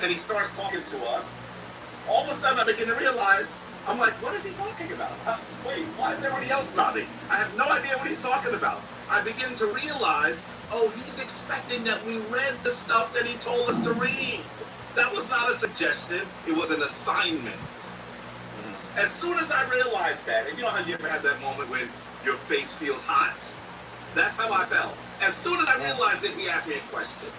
and he starts talking to us, all of a sudden I begin to realize, I'm like, what is he talking about? Wait, why is everybody else nodding? I have no idea what he's talking about. I begin to realize, oh, he's expecting that we read the stuff that he told us to read. That was not a suggestion, it was an assignment. As soon as I realized that, and you know how you ever had that moment when your face feels hot? That's how I felt. As soon as I realized it, he asked me a question.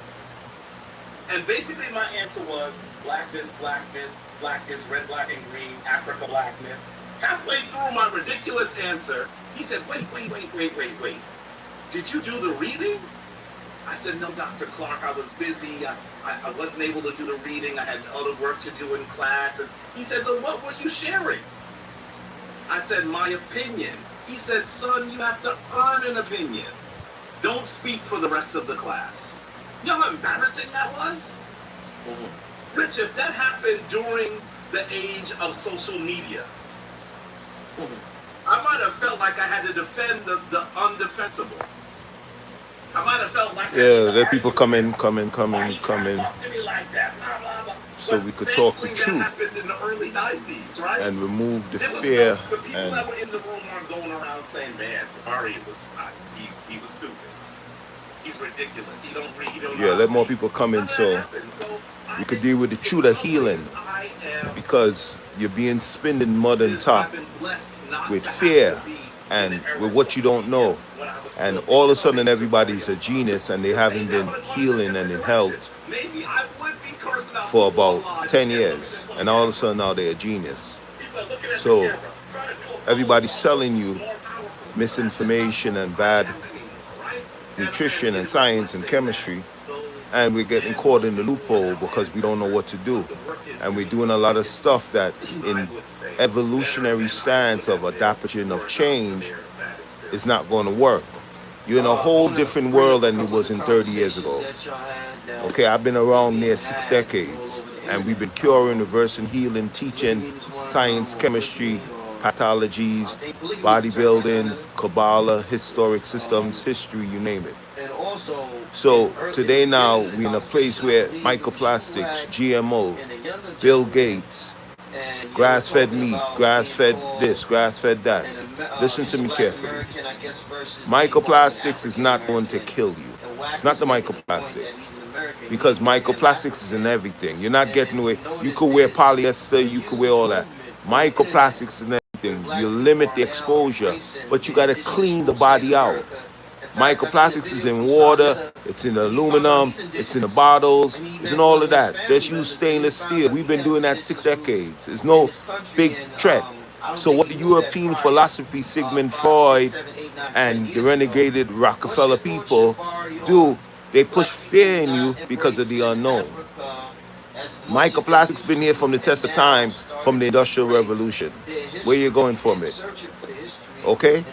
And basically my answer was, blackness, blackness, blackness, red, black, and green, Africa blackness. Halfway through my ridiculous answer, he said, wait. Did you do the reading? I said, no, Dr. Clark, I was busy. I wasn't able to do the reading. I had other work to do in class. And he said, so what were you sharing? I said, my opinion. He said, son, you have to earn an opinion. Don't speak for the rest of the class. You know how embarrassing that was? Mm-hmm. Rich, if that happened during the age of social media, I might have felt like I had to defend the undefensible. I might have felt like let people come in. Talk to me like that, blah, blah, blah. So we could talk the truth. That happened in the early 90s, right? And remove the fear. The people that were in the room aren't going around saying, man, Ari was he was stupid. He's ridiculous. He don't read. He don't know. Let more people come in so you could deal with the truth of healing, because you're being spinned in mud and top with fear and with what you don't know. And all of a sudden everybody's a genius and they haven't been healing and in health for about 10 years. And all of a sudden now they're a genius. So everybody's selling you misinformation and bad nutrition and science and chemistry. And we're getting caught in the loophole because we don't know what to do. And we're doing a lot of stuff that in evolutionary stance of adaptation of change is not going to work. You're in a whole different world than you was in 30 years ago. Okay, I've been around near 6 decades, and we've been curing, reversing, healing, teaching science, chemistry, pathologies, bodybuilding, Kabbalah, historic systems, history, you name it. So today now we're in a place where microplastics, GMO, Bill Gates, grass-fed meat, grass-fed this, grass-fed that. Listen to me carefully. Microplastics is not going to kill you. It's not the microplastics. Because microplastics is in everything. You're not getting away. You could wear polyester, you could wear all that. Microplastics is in everything. You limit the exposure, but you got to clean the body out. Microplastics is in water, it's in aluminum, it's in the bottles, it's in all of that. Let's use stainless steel. We've been doing that 6 decades. It's no big threat. So what the European philosophy, Sigmund Freud, and the renegaded Rockefeller people do, they push fear in you because of the unknown. Microplastics been here from the test of time, from the Industrial Revolution. Where you going from it? Okay?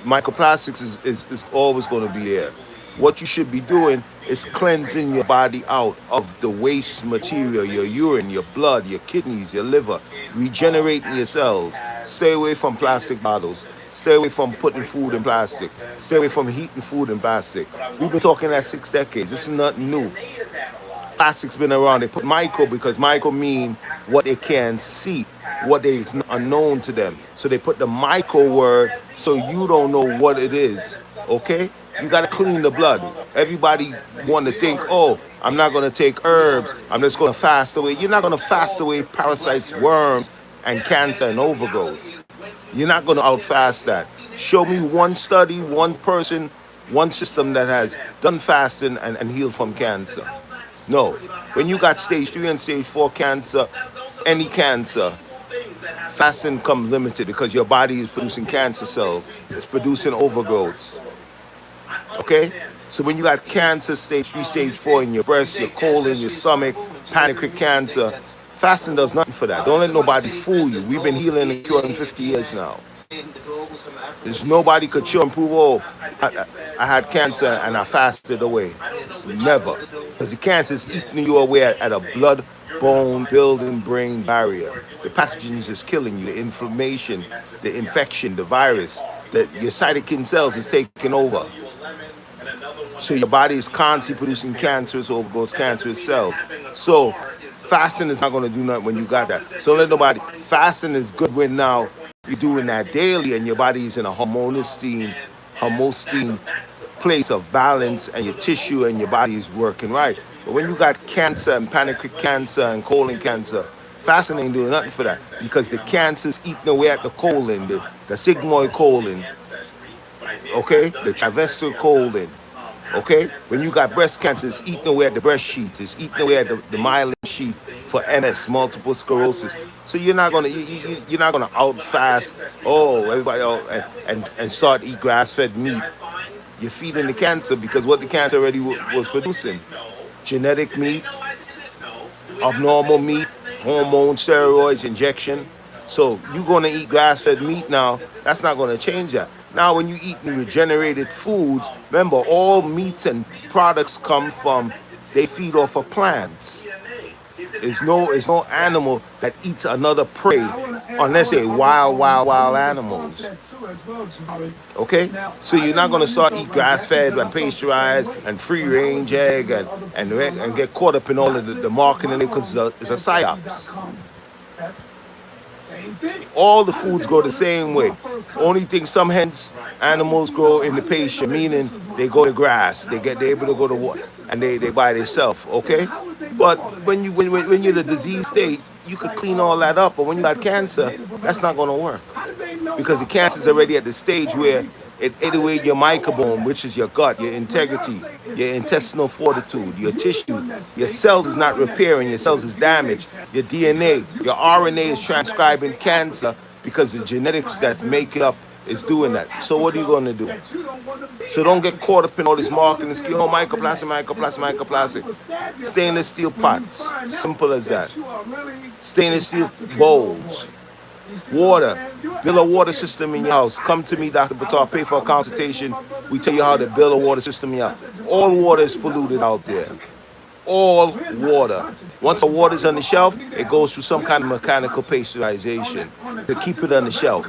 Microplastics is always going to be there. What you should be doing is cleansing your body out of the waste material, your urine, your blood, your kidneys, your liver, regenerating your cells. Stay away from plastic bottles. Stay away from putting food in plastic. Stay away from heating food in plastic. We've been talking that 6 decades. This is nothing new. Plastic's been around. They put micro because micro mean what they can't see, what is unknown to them. So they put the micro word so you don't know what it is. Okay? You got to clean the blood. Everybody want to think, oh, I'm not going to take herbs. I'm just going to fast away. You're not going to fast away parasites, worms, and cancer and overgrowths. You're not going to outfast that. Show me one study, one person, one system that has done fasting and healed from cancer. No. When you got stage 3 and stage 4 cancer, any cancer, fasting comes limited because your body is producing cancer cells. It's producing overgrowths. Okay? So when you got cancer, stage 3, stage 4 in your breast, your colon, your stomach, pancreatic cancer, fasting does nothing for that. Don't let nobody fool you. We've been healing and curing 50 years now. There's nobody could show and prove, oh, I had cancer and I fasted away. Never. Because the cancer is eating you away at a blood, bone, building, brain barrier. The pathogens is killing you. The inflammation, the infection, the virus, your cytokine cells is taking over. So your body is constantly producing cancerous overgrowth, cancerous cells. So Fasting is not going to do nothing when you got that. So let nobody. Fasting is good when now you're doing that daily and your body is in a homostein place of balance, and your tissue and your body is working right. But when you got cancer and pancreatic cancer and colon cancer, fasting ain't doing nothing for that, because the cancer's eating away at the colon, the sigmoid colon, okay, the traversal colon. Okay, when you got breast cancer, it's eating away at the breast sheet, it's eating away at the myelin sheet for MS, multiple sclerosis. So you're not gonna you're not gonna out fast. Oh, everybody, oh, and start eat grass fed meat. You're feeding the cancer, because what the cancer already was producing: genetic meat, abnormal meat, hormone, steroids, injection. So you're going to eat grass-fed meat now. That's not going to change that. Now, when you eat regenerated foods, remember, all meats and products come from, they feed off of plants. It's no animal that eats another prey unless they're wild animals. Okay? So you're not going to start eat grass-fed and pasteurized and free-range egg and get caught up in all of the marketing, because it's a psyops. All the foods go the same way. Only thing, some hens, animals grow in the pasture, meaning they go to grass. They're able to go to water, and they by themselves. Okay, but when you're in the disease state, you could clean all that up. But when you got cancer, that's not going to work, because the cancer is already at the stage where it ate away your microbiome, which is your gut, your integrity, your intestinal fortitude, your tissue. Your cells is not repairing, your cells is damaged. Your DNA, your RNA is transcribing cancer, because the genetics that's making up is doing that. So what are you going to do? So don't get caught up in all this marketing skill. Oh, microplastic. Stainless steel pots. Simple as that. Stainless steel bowls. Water. Build a water system in your house. Come to me, Dr. Ptah, pay for a consultation. We tell you how to build a water system in your house. All water is polluted out there. All water. Once the water is on the shelf, it goes through some kind of mechanical pasteurization to keep it on the shelf.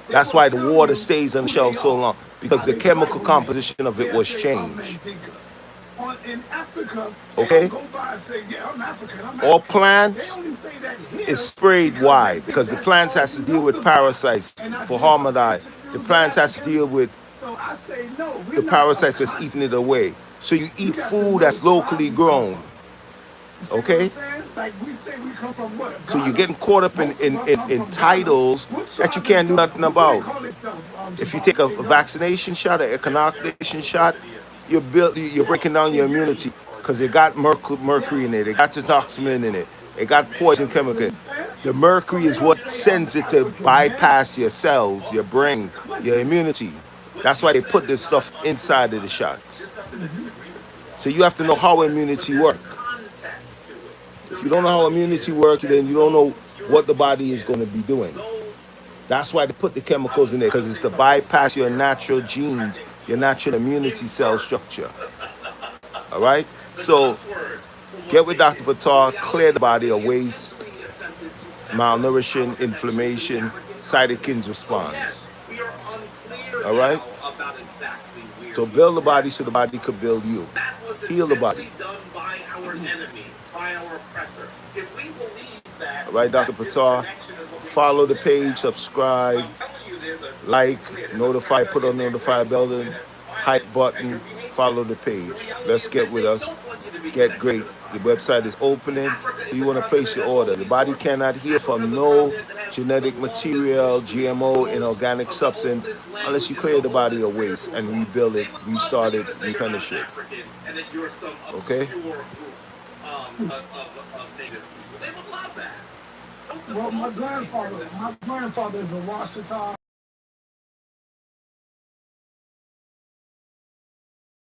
That's why the water stays on the shelf so long, because the chemical composition of it was changed. Okay? All plants is sprayed. Why? Because the plants has to deal with parasites for formaldehyde. The plants has to deal with the parasites that's eating it away. So you eat food that's locally grown. Okay? So you're getting caught up in titles that you can't do nothing about. If you take a vaccination shot, an inoculation shot, you're breaking down your immunity, because it got mercury in it, it got toxin in it, it got poison chemical. The mercury is what sends it to bypass your cells, your brain, your immunity. That's why they put this stuff inside of the shots. So you have to know how immunity works. If you don't know how immunity works, then you don't know what the body is going to be doing. That's why they put the chemicals in there, because it's to bypass your natural genes, your natural immunity cell structure. All right? So get with Dr. Ptah, clear the body of waste, malnourishing, inflammation, cytokines response. All right? So build the body so the body could build you. Heal the body. All right, Dr. Ptah, follow the page, subscribe, like, notify, put on notify bell, hype button, follow the page. Let's get with us. Get great. The website is opening, so you want to place your order. The body cannot heal from no genetic material, GMO, inorganic substance, unless you clear the body of waste and rebuild it, restart it, replenish it. Okay? Well, my grandfather is a Washington.